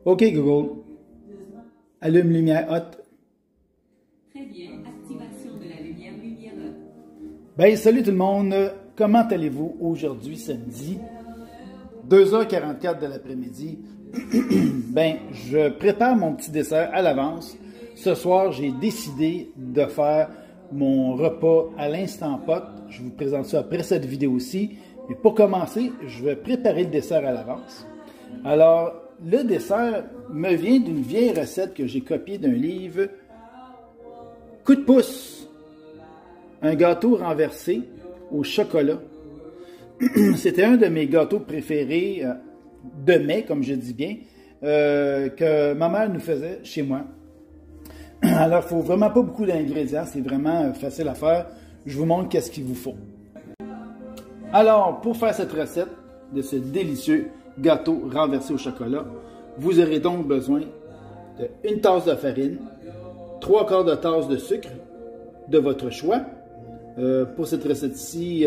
OK, Google. Allume lumière haute. Très bien. Activation de la lumière haute. Ben, salut tout le monde. Comment allez-vous aujourd'hui, samedi? 2h44 de l'après-midi. Ben, je prépare mon petit dessert à l'avance. Ce soir, j'ai décidé de faire mon repas à l'instant pot. Je vous présente ça après cette vidéo-ci. Mais pour commencer, je vais préparer le dessert à l'avance. Alors, le dessert me vient d'une vieille recette que j'ai copiée d'un livre. Coup de pouce. Un gâteau renversé au chocolat. C'était un de mes gâteaux préférés de mai, comme je dis bien, que ma mère nous faisait chez moi. Alors, il ne faut vraiment pas beaucoup d'ingrédients, c'est vraiment facile à faire. Je vous montre qu'est-ce qu'il vous faut. Alors, pour faire cette recette de ce délicieux gâteau renversé au chocolat, vous aurez donc besoin d'une tasse de farine, 3/4 de tasse de sucre de votre choix. Pour cette recette-ci,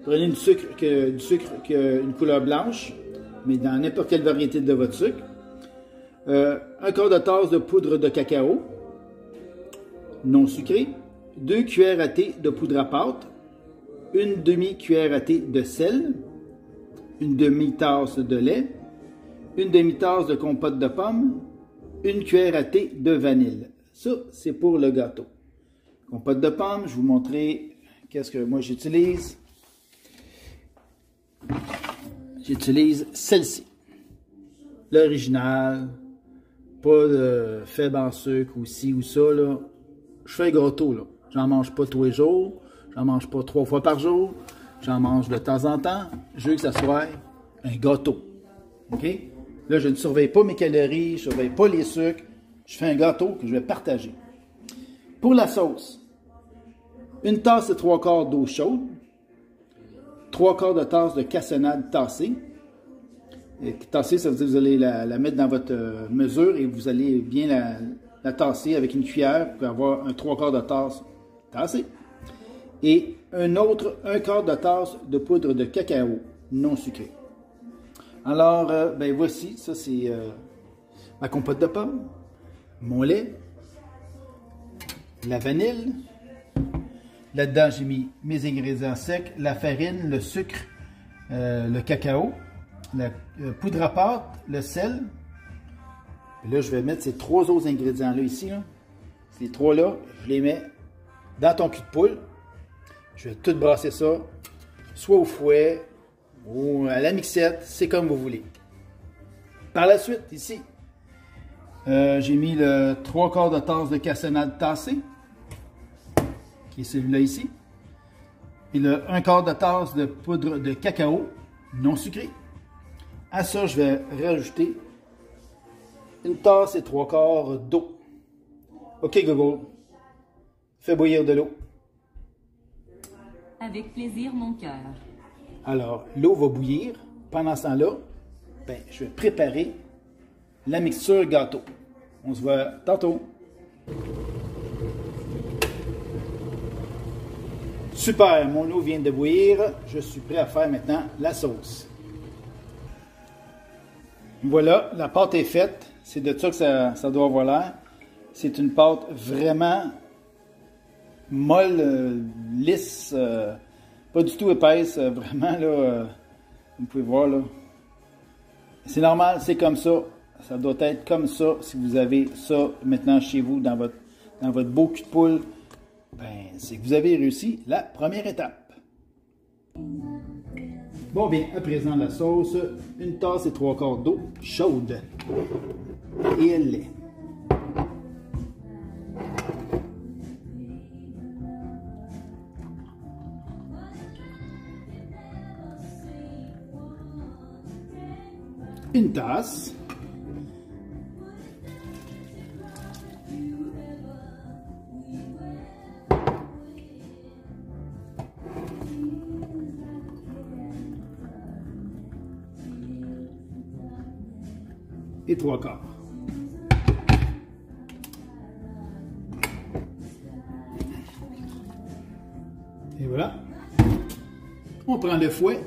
prenez du sucre qui a une couleur blanche, mais dans n'importe quelle variété de votre sucre. 1/4 de tasse de poudre de cacao, non sucré. 2 cuillères à thé de poudre à pâte. 1 demi-cuillère à thé de sel. 1 demi-tasse de lait. 1 demi-tasse de compote de pommes. 1 cuillère à thé de vanille. Ça, c'est pour le gâteau. Compote de pommes, je vais vous montrer qu'est-ce que moi j'utilise. J'utilise celle-ci. L'original. Pas de faible en sucre ou ci ou ça. Là. Je fais un gâteau. Là. J'en mange pas tous les jours. J'en mange pas 3 fois par jour. J'en mange de temps en temps. Je veux que ça soit un gâteau. OK? Là, je ne surveille pas mes calories. Je ne surveille pas les sucres. Je fais un gâteau que je vais partager. Pour la sauce, 1 tasse et 3/4 d'eau chaude, 3/4 de tasse de cassonade tassée. Tasser, ça veut dire que vous allez la mettre dans votre mesure et vous allez bien la tasser avec une cuillère pour avoir un 3/4 de tasse tassée. Et un autre 1/4 de tasse de poudre de cacao non sucrée. Alors, ben voici, ça c'est ma compote de pommes, mon lait, la vanille. Là-dedans, j'ai mis mes ingrédients secs, la farine, le sucre, le cacao, la poudre à pâte, le sel. Et là, je vais mettre ces 3 autres ingrédients-là ici. Là. Ces 3-là, je les mets dans ton cul de poule. Je vais tout brasser ça, soit au fouet ou à la mixette, c'est comme vous voulez. Par la suite, ici, j'ai mis le 3/4 de tasse de cassonade tassée, qui est celui-là ici, et le 1/4 de tasse de poudre de cacao non sucré. À ça, je vais rajouter 1 tasse et 3/4 d'eau. OK, Google, fais bouillir de l'eau. Avec plaisir, mon cœur. Alors, l'eau va bouillir. Pendant ce temps-là, ben, je vais préparer la mixture gâteau. On se voit tantôt. Super, mon eau vient de bouillir. Je suis prêt à faire maintenant la sauce. Voilà, la pâte est faite. C'est de ça que ça doit avoir l'air. C'est une pâte vraiment molle, lisse, pas du tout épaisse, vraiment là, vous pouvez voir là. C'est normal, c'est comme ça. Ça doit être comme ça si vous avez ça maintenant chez vous dans votre beau cul de poule. Ben, c'est que vous avez réussi la première étape. Bon, bien, à présent, la sauce, 1 tasse et 3/4 d'eau chaude. Et elle l'est. Une tasse. Et 3/4. Et voilà. On prend le fouet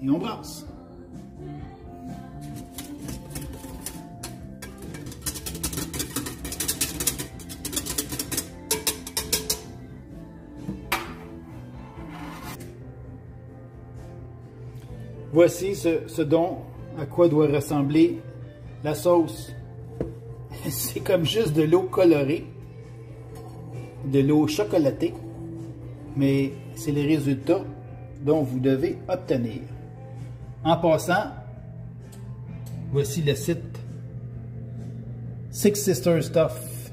et on brasse. Voici ce dont à quoi doit ressembler la sauce. C'est comme juste de l'eau colorée, de l'eau chocolatée, mais c'est les résultats dont vous devez obtenir. En passant, voici le site Six Sisters Stuff.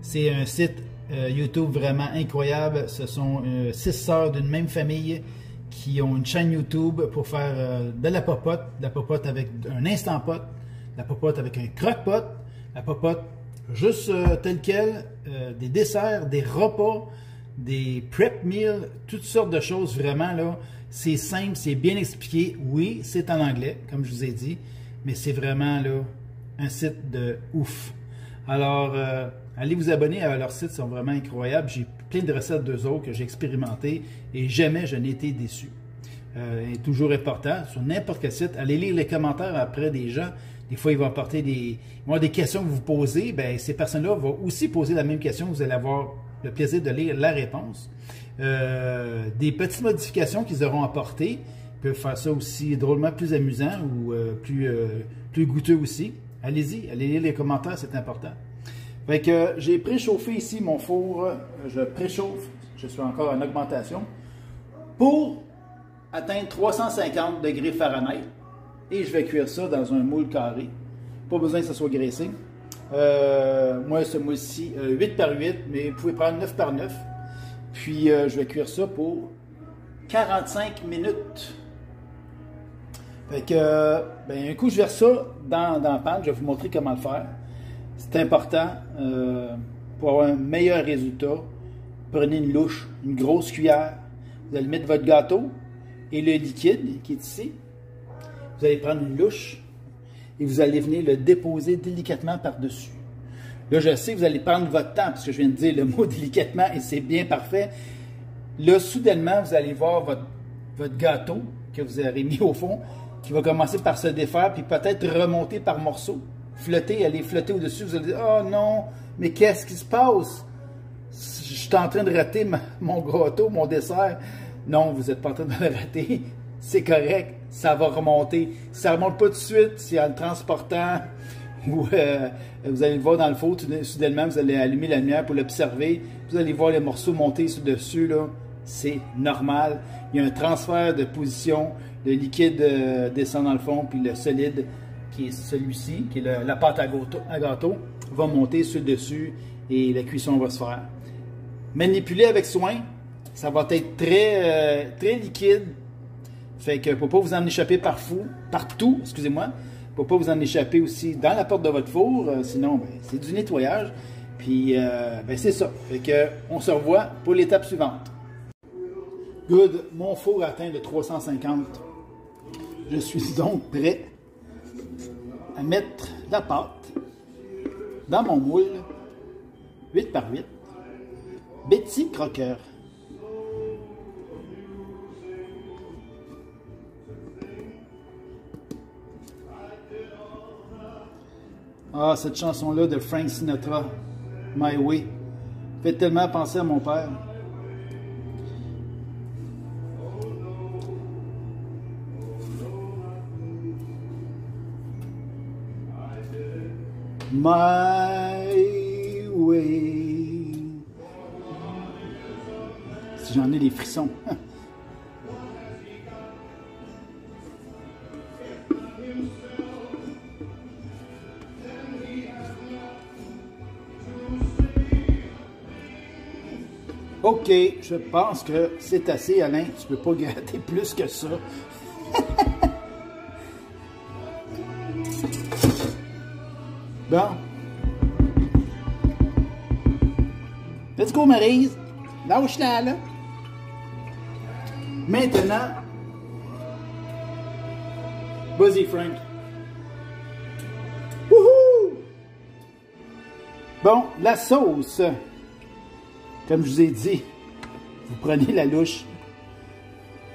C'est un site YouTube vraiment incroyable. Ce sont 6 sœurs d'une même famille qui ont une chaîne YouTube pour faire de la popote avec un instant pot, la popote avec un croque-pot, la popote juste telle quelle, des desserts, des repas, des prep meals, toutes sortes de choses vraiment là. C'est simple, c'est bien expliqué. Oui, c'est en anglais, comme je vous ai dit, mais c'est vraiment là un site de ouf. Alors, allez vous abonner à leur site, ils sont vraiment incroyables. J'ai plein de recettes d'eux autres que j'ai expérimentées et jamais je n'ai été déçu. Est toujours important, sur n'importe quel site, allez lire les commentaires après des gens. Des fois, ils vont apporter ils vont avoir des questions que vous posez. Bien, ces personnes-là vont aussi poser la même question. Vous allez avoir le plaisir de lire la réponse. Des petites modifications qu'ils auront apportées peuvent faire ça aussi drôlement plus amusant ou plus goûteux aussi. Allez-y, allez lire les commentaires, c'est important. Fait que j'ai préchauffé ici mon four. Je préchauffe, je suis encore en augmentation, pour atteindre 350 degrés Fahrenheit. Et je vais cuire ça dans un moule carré. Pas besoin que ça soit graissé. Moi, ce moule-ci, 8 par 8, mais vous pouvez prendre 9 par 9. Puis, je vais cuire ça pour 45 minutes. Fait que, ben, un coup, je verse ça dans la panne. Je vais vous montrer comment le faire. C'est important pour avoir un meilleur résultat. Prenez une louche, une grosse cuillère. Vous allez mettre votre gâteau et le liquide qui est ici. Vous allez prendre une louche et vous allez venir le déposer délicatement par-dessus. Là, je sais que vous allez prendre votre temps, parce que je viens de dire le mot délicatement et c'est bien parfait. Là, soudainement, vous allez voir votre gâteau que vous avez mis au fond, qui va commencer par se défaire, puis peut-être remonter par morceaux. Flotter, aller flotter au-dessus. Vous allez dire, oh non, mais qu'est-ce qui se passe? Je suis en train de rater mon gâteau, mon dessert. Non, vous n'êtes pas en train de le rater. C'est correct, ça va remonter. Si ça ne remonte pas tout de suite, c'est en le transportant, ou vous allez le voir dans le four, soudainement, vous allez allumer la lumière pour l'observer. Vous allez voir les morceaux monter dessus, là. C'est normal. Il y a un transfert de position. Le liquide descend dans le fond, puis le solide, qui est celui-ci, qui est la pâte à gâteau, va monter sur le dessus et la cuisson va se faire. Manipuler avec soin, ça va être très liquide. Fait que pour ne pas vous en échapper partout, excusez-moi, pour ne pas vous en échapper aussi dans la porte de votre four, sinon ben, c'est du nettoyage. Puis ben, c'est ça. Fait que on se revoit pour l'étape suivante. Good, mon four atteint le 350. Je suis donc prêt à mettre la pâte dans mon moule 8 par 8 Betty Crocker. Ah, cette chanson-là de Frank Sinatra, My Way, fait tellement penser à mon père. My Way. Si j'en ai des frissons. OK, je pense que c'est assez, Alain. Tu peux pas gratter plus que ça. Bon. Let's go, Maryse. Lâche-la, là. Maintenant, vas-y, Frank. Wouhou! Bon, la sauce. Comme je vous ai dit, vous prenez la louche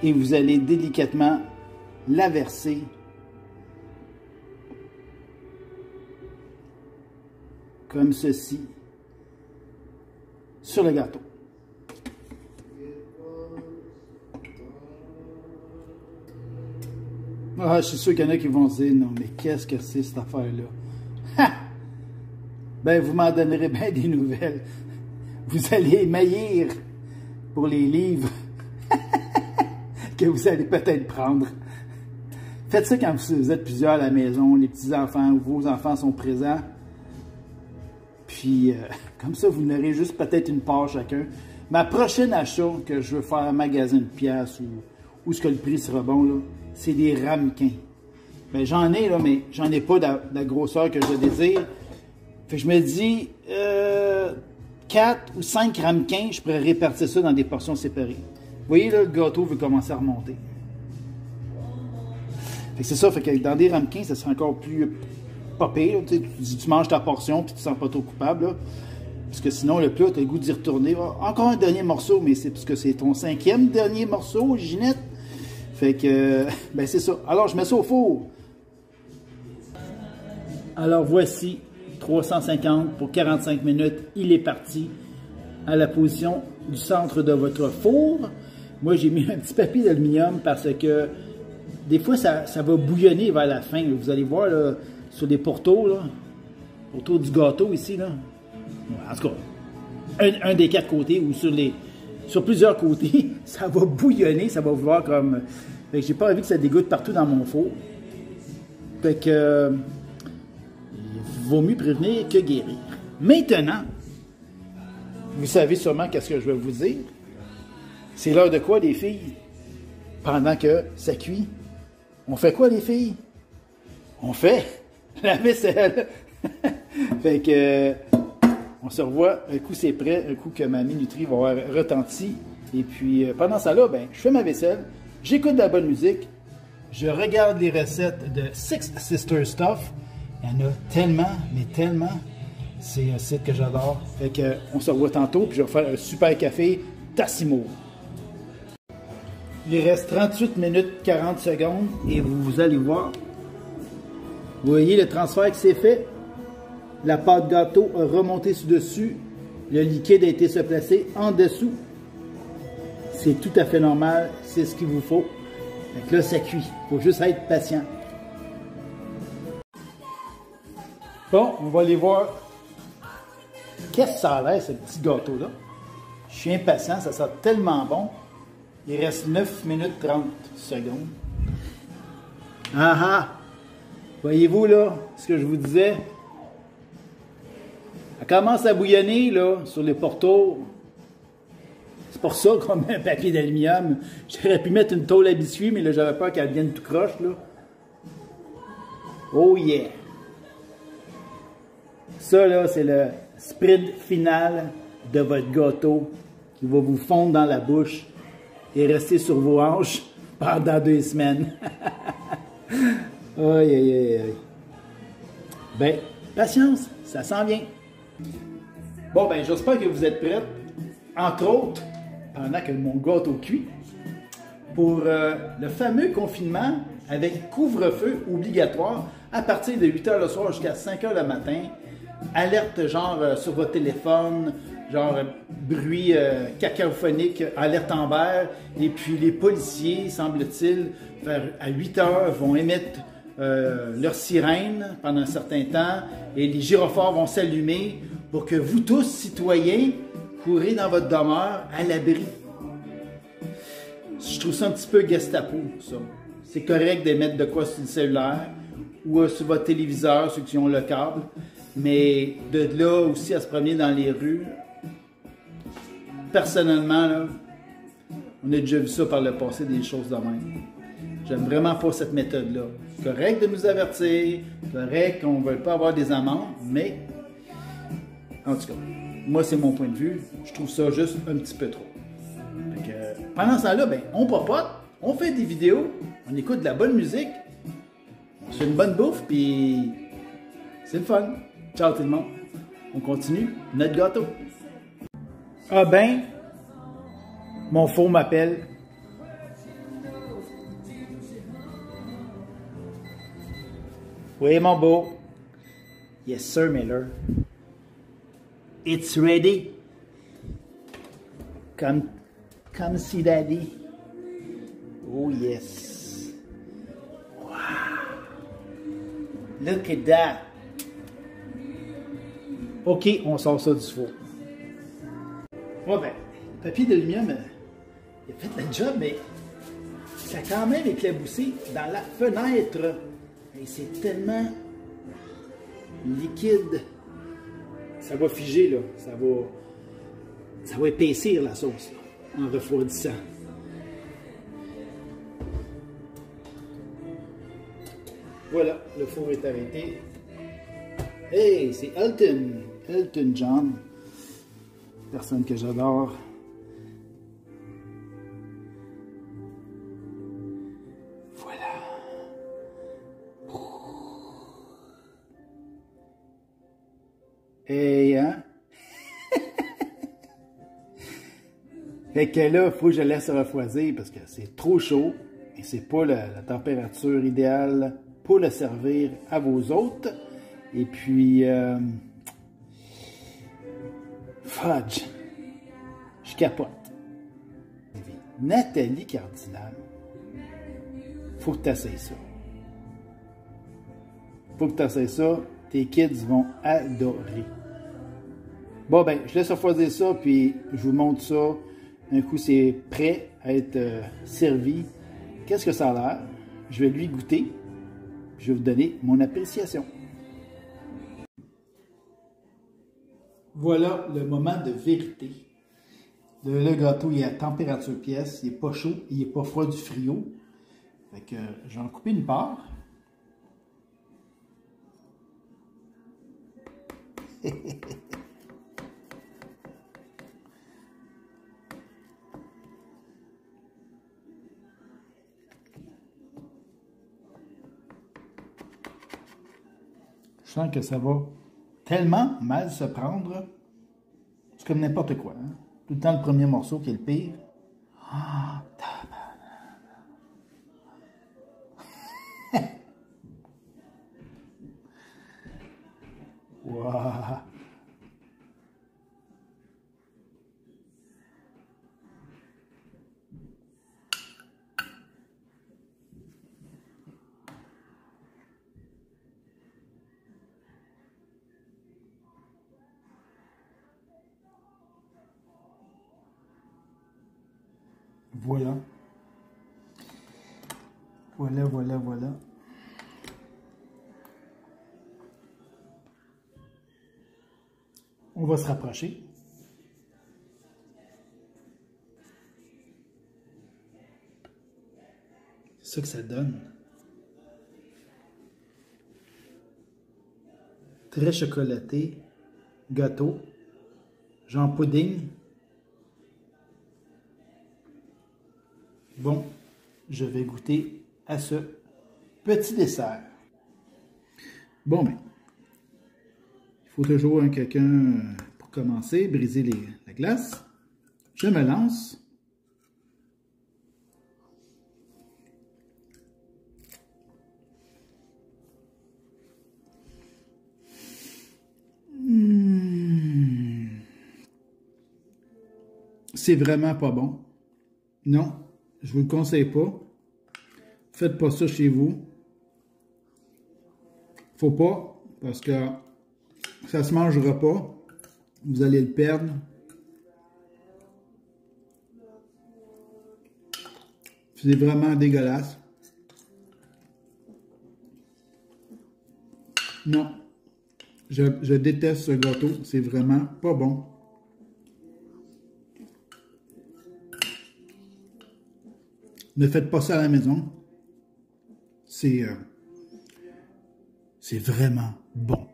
et vous allez délicatement la verser comme ceci sur le gâteau. Ah, je suis sûr qu'il y en a qui vont se dire, non, mais qu'est-ce que c'est cette affaire-là? Ha! Ben, vous m'en donnerez bien des nouvelles. Vous allez maillir pour les livres que vous allez peut-être prendre. Faites ça quand vous êtes plusieurs à la maison, les petits-enfants ou vos enfants sont présents. Puis, comme ça, vous n'aurez juste peut-être une part chacun. Ma prochaine achat que je veux faire un magasin de pièces ou ce que le prix sera bon, là, c'est des ramequins. Ben, j'en ai, là, mais j'en ai pas de la grosseur que je désire. Fait que je me dis, 4 ou 5 ramequins, je pourrais répartir ça dans des portions séparées. Vous voyez, là, le gâteau veut commencer à remonter. Fait que c'est ça, fait que dans des ramequins, ça serait encore plus pas pire. Tu manges ta portion puis tu te sens pas trop coupable. Là. Parce que sinon, le plat, tu as le goût d'y retourner. Encore un dernier morceau, mais c'est parce que c'est ton 5e dernier morceau, Ginette. Fait que, ben c'est ça. Alors, je mets ça au four. Alors, voici 350 pour 45 minutes. Il est parti à la position du centre de votre four. Moi, j'ai mis un petit papier d'aluminium parce que des fois, ça va bouillonner vers la fin. Vous allez voir là, sur les pourtours, là, autour du gâteau ici. Là. En tout cas, un des 4 côtés ou sur plusieurs côtés, ça va bouillonner, ça va vouloir comme... Fait que j'ai pas envie que ça dégoûte partout dans mon four. Fait que... il vaut mieux prévenir que guérir. Maintenant, vous savez sûrement qu'est-ce que je vais vous dire. C'est l'heure de quoi, les filles? Pendant que ça cuit. On fait quoi, les filles? On fait la vaisselle. Fait que... on se revoit, un coup c'est prêt, un coup que ma minuterie va avoir retenti. Et puis, pendant ça là, ben, je fais ma vaisselle, j'écoute de la bonne musique, je regarde les recettes de Six Sister Stuff. Il y en a tellement, mais tellement. C'est un site que j'adore. Fait que, on se revoit tantôt, puis je vais faire un super café Tassimo. Il reste 38 minutes 40 secondes et vous allez voir. Vous voyez le transfert qui s'est fait. La pâte gâteau a remonté dessus. Le liquide a été se placer en dessous. C'est tout à fait normal. C'est ce qu'il vous faut. Donc là, ça cuit. Il faut juste être patient. Bon, on va aller voir. Qu'est-ce que ça a l'air, ce petit gâteau-là? Je suis impatient. Ça sent tellement bon. Il reste 9 minutes 30 secondes. Ah ah! Voyez-vous là, ce que je vous disais? Elle commence à bouillonner là, sur les pourtours. C'est pour ça qu'on met un papier d'aluminium. J'aurais pu mettre une tôle à biscuits, mais là, j'avais peur qu'elle vienne tout croche, là. Oh yeah! Ça, là, c'est le sprint final de votre gâteau qui va vous fondre dans la bouche et rester sur vos hanches pendant 2 semaines. Aïe, aïe, aïe, aïe. Ben, patience, ça s'en vient. Bon, ben, j'espère que vous êtes prêts. Entre autres, pendant que mon gâteau cuit, pour le fameux confinement avec couvre-feu obligatoire à partir de 8 h le soir jusqu'à 5 h le matin. Alerte genre sur votre téléphone, genre bruit cacophonique, alerte en vert. Et puis les policiers, semble-t-il, à 8 h vont émettre leur sirène pendant un certain temps et les gyrophares vont s'allumer pour que vous tous, citoyens, courez dans votre demeure à l'abri. Je trouve ça un petit peu Gestapo, ça. C'est correct d'émettre de quoi sur le cellulaire ou sur votre téléviseur, ceux qui ont le câble, mais de là aussi à se promener dans les rues, personnellement, là, on a déjà vu ça par le passé, des choses de même. J'aime vraiment pas cette méthode-là. Correct de nous avertir, correct qu'on ne veut pas avoir des amendes, mais en tout cas, moi c'est mon point de vue, je trouve ça juste un petit peu trop. Fait que, pendant ce temps-là, ben, on papote, on fait des vidéos, on écoute de la bonne musique, on fait une bonne bouffe, puis c'est le fun. Ciao tout le monde. On continue notre gâteau. Ah ben, mon four m'appelle. Oui, mon beau. Yes, sir, Miller. It's ready. Come see daddy. Oh, yes. Wow. Look at that. OK, on sort ça du four. Ouais, ben, le papier d'aluminium, il a fait le job, mais ça a quand même éclaboussé dans la fenêtre. Et c'est tellement liquide. Ça va figer, là. Ça va épaissir la sauce, là, en refroidissant. Voilà, le four est arrêté. Hey, c'est Elton John. Personne que j'adore. Voilà. Hey, hein? Fait que là, il faut que je laisse refroidir parce que c'est trop chaud et c'est pas la température idéale pour le servir à vos hôtes. Et puis, fudge, je capote. Nathalie Cardinal, faut que tu essaies ça. Faut que tu essaies ça, tes kids vont adorer. Bon ben, je laisse refroidir ça, puis je vous montre ça. Un coup, c'est prêt à être servi. Qu'est-ce que ça a l'air? Je vais lui goûter. Je vais vous donner mon appréciation. Voilà le moment de vérité. Le gâteau il est à température pièce, il n'est pas chaud, il n'est pas froid du frigo. Fait que je vais en couper une part. Je sens que ça va tellement mal se prendre. C'est comme n'importe quoi. Hein? Tout le temps le premier morceau qui est le pire. Ah, wow. Voilà. Voilà. On va se rapprocher. C'est ça que ça donne. Très chocolaté, gâteau, genre pudding. Bon, je vais goûter à ce petit dessert. Bon, ben, il faut toujours quelqu'un pour commencer, briser la glace. Je me lance. C'est vraiment pas bon. Non, je vous le conseille pas. Faites pas ça chez vous. Faut pas, parce que ça se mangera pas. Vous allez le perdre. C'est vraiment dégueulasse. Non. Je déteste ce gâteau. C'est vraiment pas bon. Ne faites pas ça à la maison. C'est vraiment bon.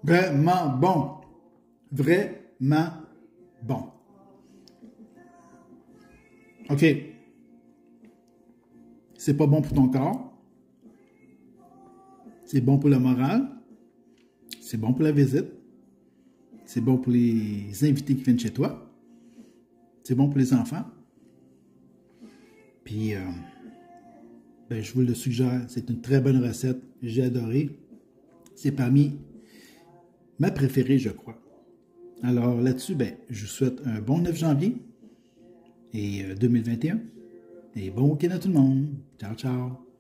Vraiment bon. Vraiment bon. OK. C'est pas bon pour ton corps. C'est bon pour le moral. C'est bon pour la visite. C'est bon pour les invités qui viennent chez toi. C'est bon pour les enfants. Puis, ben, je vous le suggère. C'est une très bonne recette. J'ai adoré. C'est parmi ma préférée, je crois. Alors là-dessus, ben, je vous souhaite un bon 9 janvier et 2021. Et bon week-end à tout le monde. Ciao, ciao.